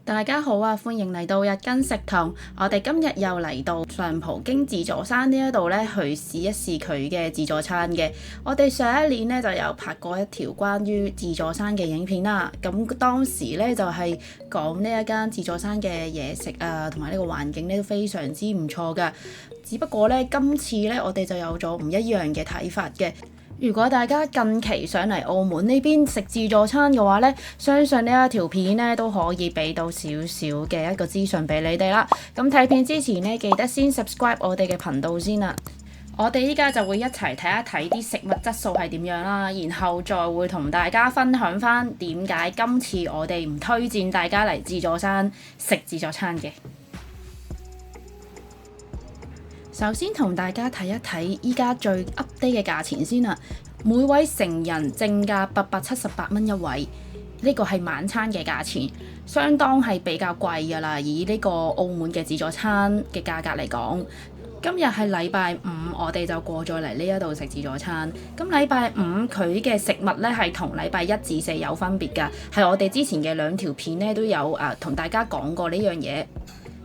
大家好啊，歡迎嚟到日更食堂。我哋今日又嚟到上葡京自助餐呢一度咧，去試一試佢嘅自助餐嘅。我哋上一年咧就有拍過一條關於自助餐嘅影片啦。咁當時咧就係講呢一間自助餐嘅嘢食啊，同埋呢個環境咧都非常之唔錯㗎。只不過咧今次咧我哋就有咗唔一樣嘅睇法嘅。如果大家近期上嚟澳門呢邊食自助餐嘅話呢，相信呢一條片呢都可以俾到少少嘅一個資訊俾你哋啦。咁睇片之前呢，記得先 subscribe 我哋嘅頻道先啦。我哋依家就會一齊睇一睇啲食物質素係點樣啦，然後再會同大家分享翻點解今次我哋唔推薦大家嚟自助餐食自助餐嘅。首先同大家睇一睇依家最 update 嘅價錢先啦。每位成人正價878蚊一位，呢個係晚餐嘅價錢，相當係比較貴㗎啦。以呢個澳門嘅自助餐嘅價格嚟講，今日係禮拜五，我哋就過咗嚟呢一度食自助餐。咁禮拜五佢嘅食物呢係同禮拜1至4有分別㗎，係我哋之前嘅兩條片呢都有同大家講過呢樣嘢。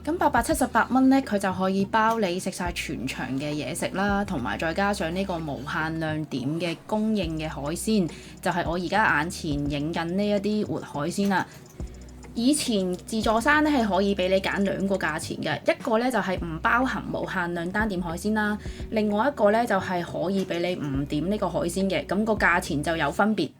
咁878蚊呢，佢就可以包你食晒全場嘅嘢食啦，同埋再加上呢個無限量點嘅供應嘅海鮮，就係我而家眼前影緊呢一啲活海鮮啦。以前自助餐咧係可以俾你揀兩個價錢嘅，一個咧就係唔包含無限量單點海鮮啦，另外一個咧就係可以俾你唔點呢個海鮮嘅，咁個價錢就有分別。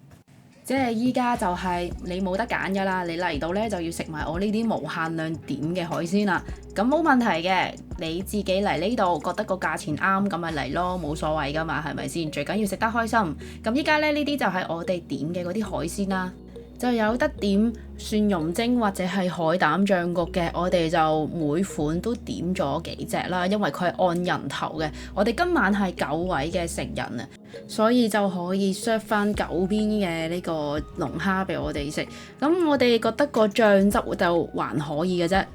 即係依家就係你冇得揀㗎啦，你嚟到咧就要食埋我呢啲無限量點嘅海鮮啦。咁冇問題嘅，你自己嚟呢度覺得個價錢啱咁咪嚟咯，冇所謂㗎嘛，係咪先？最緊要食得開心。咁依家咧呢啲就係我哋點嘅嗰啲海鮮啦。就有得點蒜蓉蒸或者係海膽醬焗嘅，我哋就每款都點咗幾隻啦，因為佢係按人頭嘅。我哋今晚係9位嘅成人啊，所以就可以 serve 翻9邊嘅呢個龍蝦俾我哋食。咁我哋覺得個醬汁就還可以嘅啫，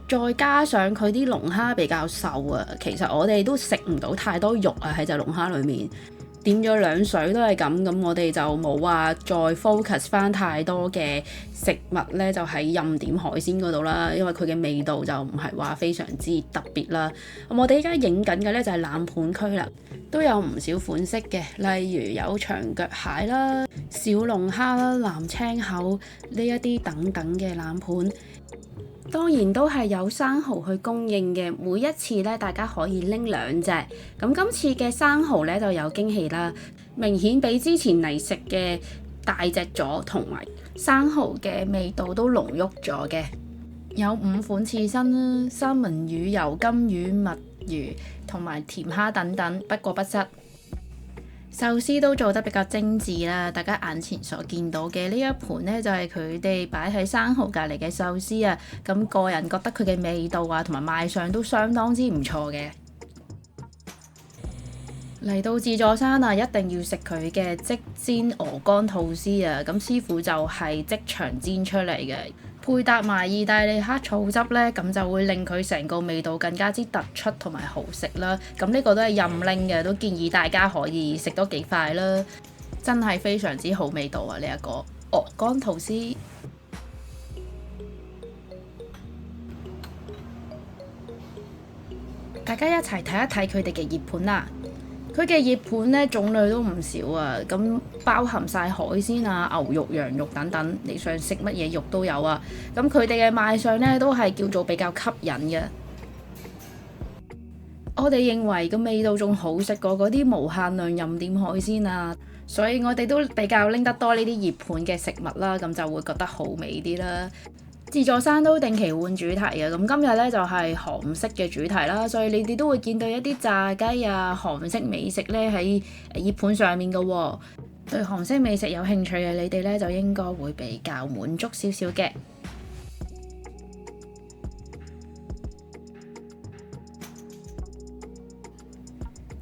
再加上佢啲龍蝦比較瘦啊，其實我哋都食唔到太多肉啊喺隻龍蝦裡面。點咗兩水都係咁，我哋就冇話再 focus 翻太多嘅食物呢，就喺任點海鮮嗰度啦，因為佢嘅味道就唔係話非常之特別啦。我哋依家影緊嘅呢，就係冷盤區啦，都有唔少款式嘅，例如有長腳蟹啦、小龍蝦啦、藍青口呢一啲等等嘅冷盤。當然都係有生蠔去供應嘅，每一次咧大家可以拎2隻。咁今次嘅生蠔咧就有驚喜啦，明顯比之前嚟食嘅大隻咗，同埋生蠔嘅味道都濃郁咗嘅。有5款刺身啦，三文魚、油甘魚、墨魚同埋甜蝦等等，不過不失。壽司都做得比較精緻啦，大家眼前所見到嘅呢一盤呢，就係佢哋擺喺生蠔隔離嘅壽司啊。咁個人覺得佢嘅味道啊同埋賣相都相當之唔錯嘅。嚟到自助餐啊，一定要食佢嘅即煎鵝肝吐司啊！咁師傅就係即場煎出嚟嘅，配搭埋意大利黑醋汁呢，咁就會令佢成個味道更加之突出同埋好食啦。咁呢個都係任拎嘅，都建議大家可以食多幾塊啦，真係非常之好味道啊！呢一個鵝肝吐司，大家一齊睇一睇佢哋嘅熱盤啦。佢嘅熱盤呢，種類都唔少啊，咁包含晒海鮮啊、牛肉、羊肉等等，你想食乜嘢肉都有啊。咁佢哋嘅賣相呢，都係叫做比較吸引嘅。我哋認為個味道仲好食過嗰啲無限量任點海鮮啊，所以我哋都比較拎得多呢啲熱盤嘅食物啦，咁就會覺得好味啲啦。自助餐都定期換主題嘅，咁今日呢就係韓式嘅主題啦，所以你哋都會見到一啲炸雞啊、韓式美食呢喺熱盤上面嘅喎。對韓式美食有興趣嘅你哋呢，就應該會比較滿足少少嘅。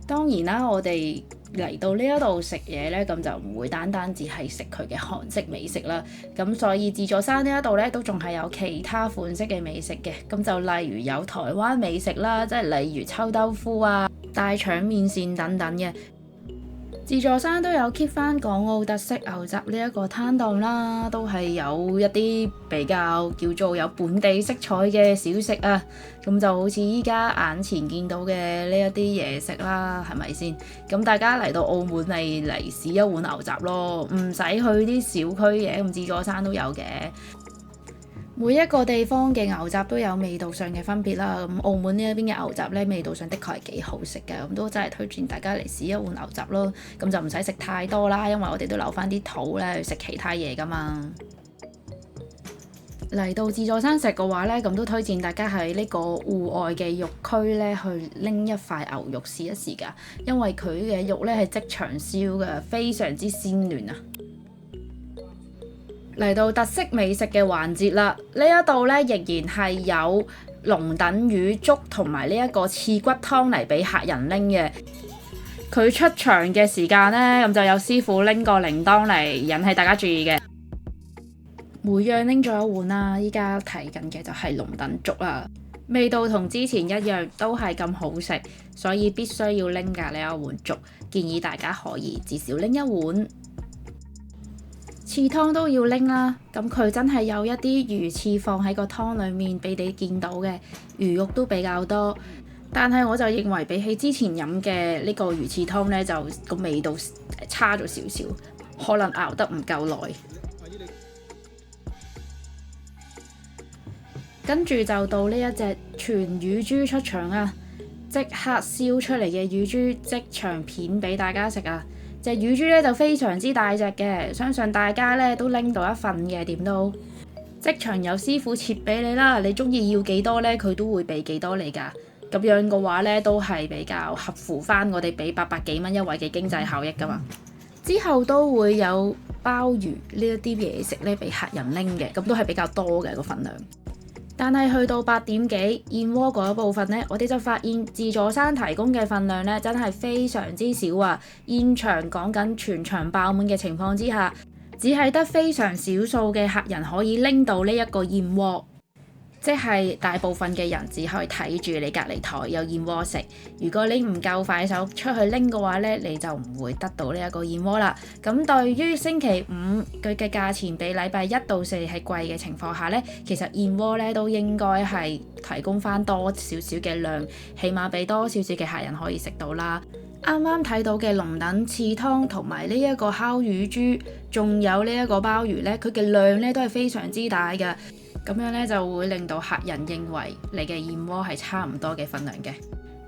當然啦，我哋嚟到呢一度食嘢呢，咁就唔會單單只係食佢嘅韓式美食啦。咁所以自助餐呢一度呢，都仲係有其他款式嘅美食嘅。咁就例如有台灣美食啦，即係例如臭豆腐啊、大腸麵線等等嘅。自助餐都有 keep 翻港澳特色牛雜呢一個攤檔啦，都係有一啲比較叫做有本地色彩嘅小食啊。咁就好似依家眼前見到嘅呢一啲嘢食啦，係咪先？咁大家嚟到澳門嚟試一碗牛雜咯，唔使去啲小區嘅，咁自助餐都有嘅。每一個地方嘅牛雜都有味道上嘅分別啦，咁澳門呢一邊嘅牛雜咧，味道上的確係幾好食嘅，咁都真係推薦大家嚟試一碗牛雜咯。咁就唔使食太多啦，因為我哋都留翻啲肚咧去食其他嘢噶嘛。嚟到自助餐食嘅話咧，咁都推薦大家喺呢個戶外嘅肉區咧去拎一塊牛肉試一試㗎，因為佢嘅肉咧係即場燒嘅，非常之鮮嫩啊！嚟到特色美食嘅環節啦，呢一度咧仍然係有龍躉魚粥同埋呢一個翅骨湯嚟俾客人拎嘅。佢出場嘅時間呢，咁就有師傅拎個鈴鐺嚟引起大家注意嘅。每樣拎咗一碗啦，依家睇緊嘅就係龍躉粥啦，味道同之前一樣都係咁好食，所以必須要拎㗎呢一碗粥。建議大家可以至少拎一碗。翅湯都要拎啦，咁佢真係有一啲魚翅放喺個湯裡面俾你見到嘅，魚肉都比較多。但係我就認為比起之前飲嘅呢個魚翅湯呢，就個味道差咗少少，可能熬得唔夠耐。跟住就到呢一隻全乳豬出場啊！即刻燒出嚟嘅乳豬即場片俾大家食啊！隻乳豬咧就非常之大隻嘅，相信大家咧都拎到一份嘅，點都即場有師傅切俾你啦。你中意要幾多咧，佢都會俾幾多你㗎。咁樣嘅話咧，都係比較合乎翻我哋俾800幾蚊一位嘅經濟效益㗎嘛。之後都會有鮑魚呢一啲嘢食咧俾客人拎嘅，咁都係比較多嘅個份量。但係去到8點幾燕窩嗰一部分呢，我哋就發現自助餐提供嘅份量呢，真係非常之少啊！現場講緊全場爆滿嘅情況之下，只係得非常少數嘅客人可以拎到呢一個燕窩。即係大部分嘅人只可以睇住你隔離台有燕窩食，如果你唔夠快手出去拎嘅話呢，你就唔會得到呢一個燕窩啦。咁對於星期五佢嘅價錢比禮拜1到4係貴嘅情況下呢，其實燕窩呢都應該係提供翻多少少嘅量，起碼俾多少少嘅客人可以食到啦。啱啱睇到嘅龍躉翅湯同埋呢一個烤乳豬，仲有呢一個鮑魚呢，佢嘅量呢都係非常之大嘅。咁樣咧就會令到客人認為你嘅燕窩係差唔多嘅份量嘅，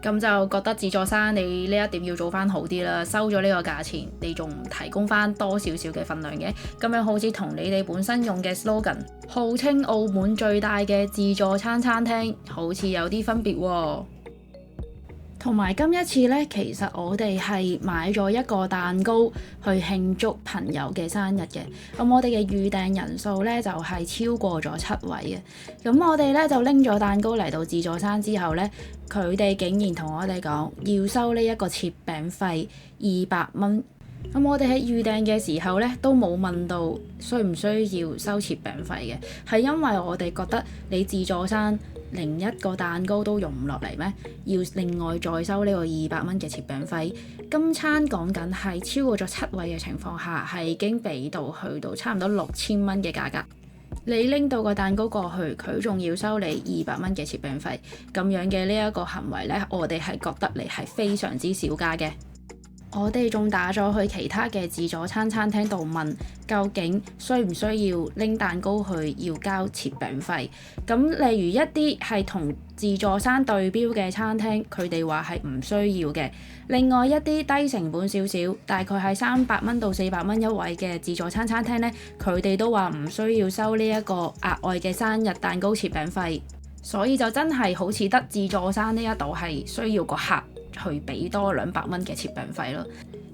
咁就覺得自助餐你呢一點要做翻好啲啦。收咗呢個價錢，你仲唔提供翻多少少嘅份量嘅？咁樣好似同你哋本身用嘅 slogan，號稱澳門最大嘅自助餐餐廳，好似有啲分別喎。同埋今一次呢，其實我哋係買咗一個蛋糕去慶祝朋友嘅生日嘅。咁我哋嘅預訂人數呢，就係超過咗7位嘅。咁我哋呢，就拎咗蛋糕嚟到自助餐之後呢，佢哋竟然同我哋講要收呢一個切餅費200蚊。咁我哋喺預訂嘅時候呢，都冇問到需唔需要收切餅費嘅，係因為我哋覺得你自助餐連一個蛋糕都用唔落嚟咩？要另外再收呢個200蚊嘅切餅費。今餐講緊係超過咗7位嘅情況下，係已經俾到去到差唔多6000蚊嘅價格。你拎到個蛋糕過去，佢仲要收你200蚊嘅切餅費，咁樣嘅呢一個行為呢，我哋係覺得你係非常之少價嘅。我哋仲打咗去其他嘅自助餐餐廳度問，究竟需唔需要拎蛋糕去要交切餅費？咁例如一啲係同自助餐對標嘅餐廳，佢哋話係唔需要嘅。另外一啲低成本少少，大概係300蚊到400蚊一位嘅自助餐餐廳呢，佢哋都話唔需要收呢一個額外嘅生日蛋糕切餅費。所以就真係好似得自助餐呢一度係需要個客去俾多200蚊嘅切餅費咯。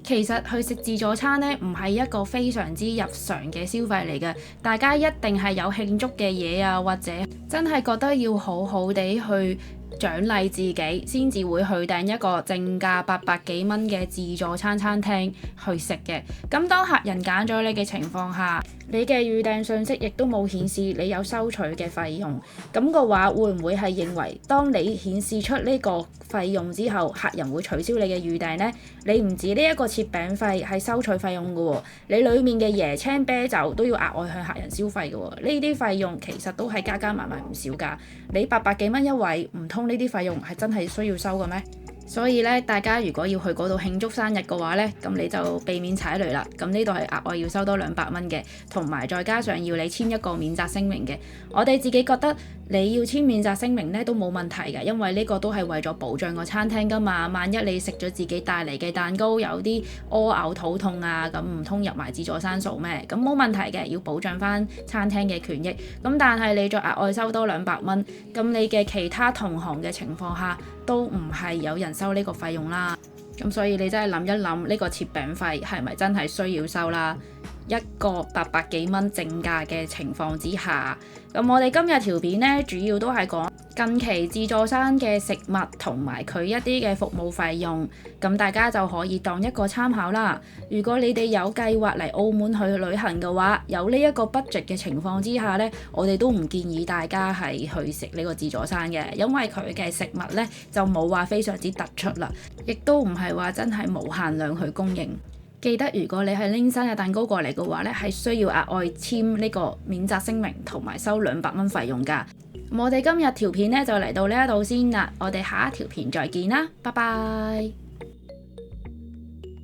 其實去食自助餐呢，唔係一個非常之日常嘅消費嚟嘅，大家一定係有慶祝嘅嘢啊，或者真係覺得要好好地去獎勵自己，先至會去訂一個正價800幾蚊嘅自助餐廳去食嘅。咁當客人揀咗你嘅情況下，你嘅預訂信息亦都冇顯示你有收取嘅費用，咁嘅話會唔會係認為當你顯示出呢個費用之後，客人會取消你嘅預訂呢？你唔止呢一個切餅費係收取費用嘅喎，你裡面嘅椰青啤酒都要額外向客人消費嘅喎，呢啲費用其實都係加加埋埋唔少㗎。你800幾蚊一位，唔通呢啲費用係真係需要收嘅咩？所以咧，大家如果要去嗰度慶祝生日嘅話咧，咁你就避免踩雷啦。咁呢度係額外要收多200蚊嘅，同埋再加上要你簽一個免責聲明嘅。我哋自己覺得你要簽免責聲明咧都冇問題嘅，因為呢個都係為咗保障個餐廳噶嘛。萬一你食咗自己帶嚟嘅蛋糕有啲屙嘔肚痛啊，咁唔通入埋自助餐數咩？咁冇問題嘅，要保障翻餐廳嘅權益。咁但係你再額外收多200蚊，咁你嘅其他同行嘅情況下都唔係有人收呢個費用啦，咁所以你真係諗一諗呢個切餅費係咪真係需要收啦？一個800幾蚊正價嘅情況之下，咁我哋今日條片呢，主要都係講近期自助餐嘅食物同埋佢一啲嘅服務費用，咁大家就可以當一個參考啦。如果你哋有計劃嚟澳門去旅行嘅話，有呢一個 budget 嘅情況之下呢，我哋都唔建議大家係去食呢個自助餐嘅，因為佢嘅食物呢就冇話非常之突出啦，亦都唔係話真係無限量去供應。記得如果你係拎生日蛋糕過嚟嘅話呢，係需要額外簽呢個免責聲明同埋收200蚊費用㗎。我哋今日條片呢就嚟到呢一度先啦，我哋下一條片再見啦，拜拜。